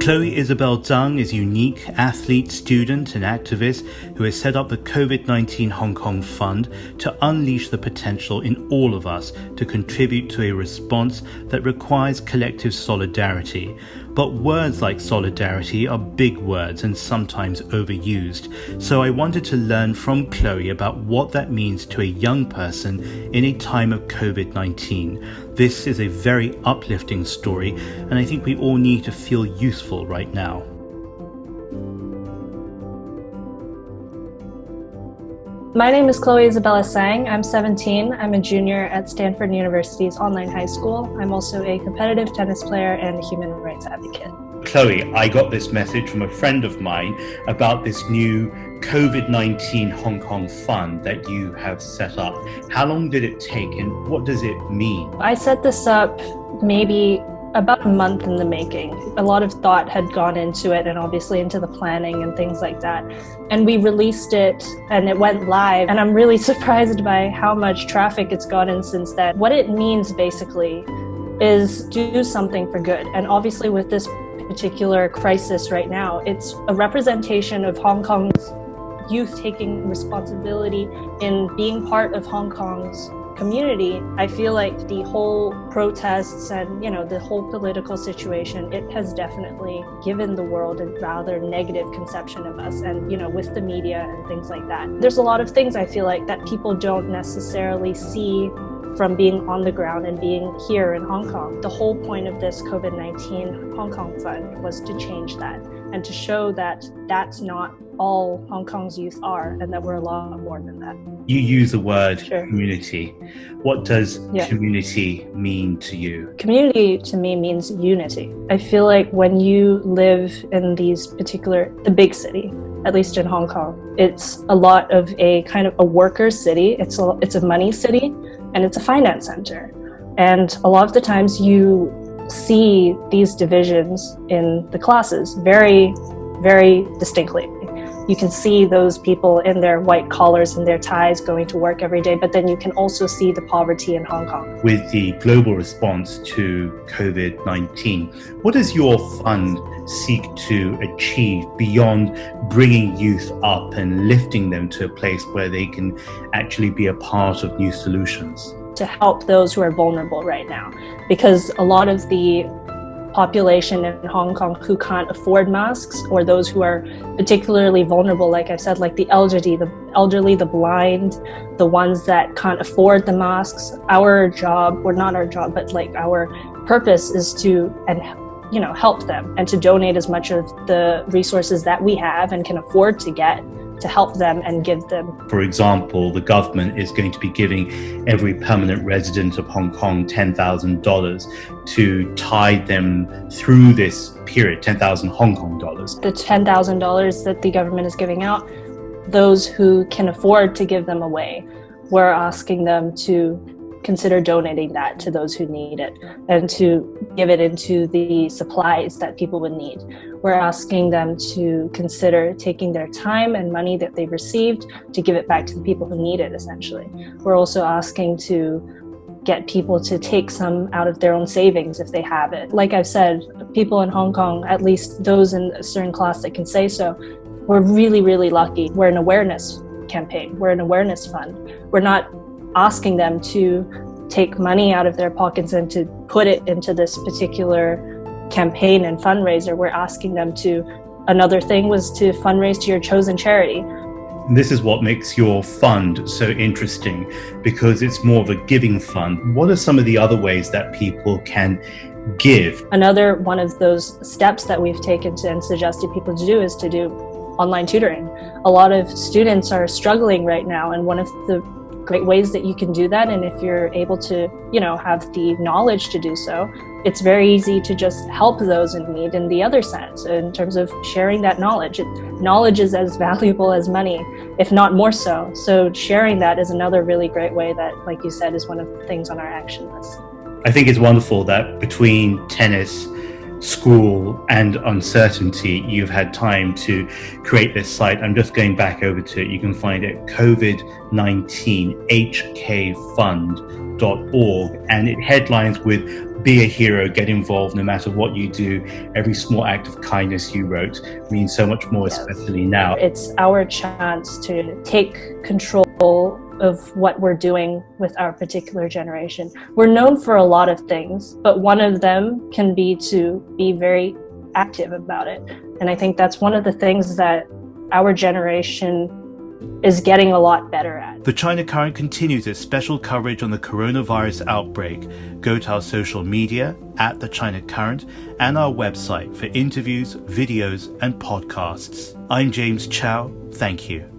Chloe Isabella Tsang is a unique athlete, student and activist who has set up the COVID-19 Hong Kong Fund to unleash the potential in all of us to contribute to a response that requires collective solidarity. But words like solidarity are big words and sometimes overused. So I wanted to learn from Chloe about what that means to a young person in a time of COVID-19. This is a very uplifting story, and I think we all need to feel useful right now. My name is Chloe Isabella Tsang. I'm 17. I'm a junior at Stanford University's online high school. I'm also a competitive tennis player and a human rights advocate. Chloe, I got this message from a friend of mine about this new COVID-19 Hong Kong Fund that you have set up. How long did it take and what does it mean? I set this up maybe about a month in the making. A lot of thought had gone into it and obviously into the planning and things like that. And we released it and it went live. And I'm really surprised by how much traffic it's gotten since then. What it means basically is do something for good. And obviously with this particular crisis right now, it's a representation of Hong Kong's youth taking responsibility in being part of Hong Kong's community. I feel like the whole protests and, the whole political situation, it has definitely given the world a rather negative conception of us and, with the media and things like that. There's a lot of things I feel like that people don't necessarily see from being on the ground and being here in Hong Kong. The whole point of this COVID-19 Hong Kong Fund was to change that and to show that that's not all Hong Kong's youth are and that we're a lot more than that. You use the word community. What does community mean to you? Community to me means unity. I feel like when you live in the big city, at least in Hong Kong, it's a lot of a kind of a worker city. It's a money city and it's a finance center. And a lot of the times you see these divisions in the classes very, very distinctly. You can see those people in their white collars and their ties going to work every day, but then you can also see the poverty in Hong Kong. With the global response to COVID-19, what does your fund seek to achieve beyond bringing youth up and lifting them to a place where they can actually be a part of new solutions? To help those who are vulnerable right now, because a lot of the population in Hong Kong who can't afford masks, or those who are particularly vulnerable, like I said, like the elderly, the blind, the ones that can't afford the masks. Our job, or not our job, but like our purpose is to help them and to donate as much of the resources that we have and can afford to get to help them and give them. For example, the government is going to be giving every permanent resident of Hong Kong $10,000 to tide them through this period, 10,000 Hong Kong dollars. The $10,000 that the government is giving out, those who can afford to give them away, we're asking them to consider donating that to those who need it and to give it into the supplies that people would need. We're asking them to consider taking their time and money that they've received to give it back to the people who need it, essentially. We're also asking to get people to take some out of their own savings if they have it. Like I've said, people in Hong Kong, at least those in a certain class that can say so, we're really, really lucky. We're an awareness campaign. We're an awareness fund. We're not asking them to take money out of their pockets and to put it into this particular campaign and fundraiser. We're asking them another thing was to fundraise to your chosen charity. This is what makes your fund so interesting, because it's more of a giving fund. What are some of the other ways that people can give? Another one of those steps that we've taken and suggested people to do is to do online tutoring. A lot of students are struggling right now, and one of the great ways that you can do that, and if you're able to, have the knowledge to do so, it's very easy to just help those in need in the other sense, in terms of sharing that knowledge. Knowledge is as valuable as money, if not more so. So sharing that is another really great way that, like you said, is one of the things on our action list. I think it's wonderful that between tennis, school and uncertainty, you've had time to create this site. I'm just going back over to it. You can find it COVID-19HKfund.org, and it headlines with Be a hero, get involved no matter what you do. Every small act of kindness you wrote means so much more, especially now. It's our chance to take control of what we're doing with our particular generation. We're known for a lot of things, but one of them can be to be very active about it. And I think that's one of the things that our generation is getting a lot better at. The China Current continues its special coverage on the coronavirus outbreak. Go to our social media at The China Current and our website for interviews, videos, and podcasts. I'm James Chow. Thank you.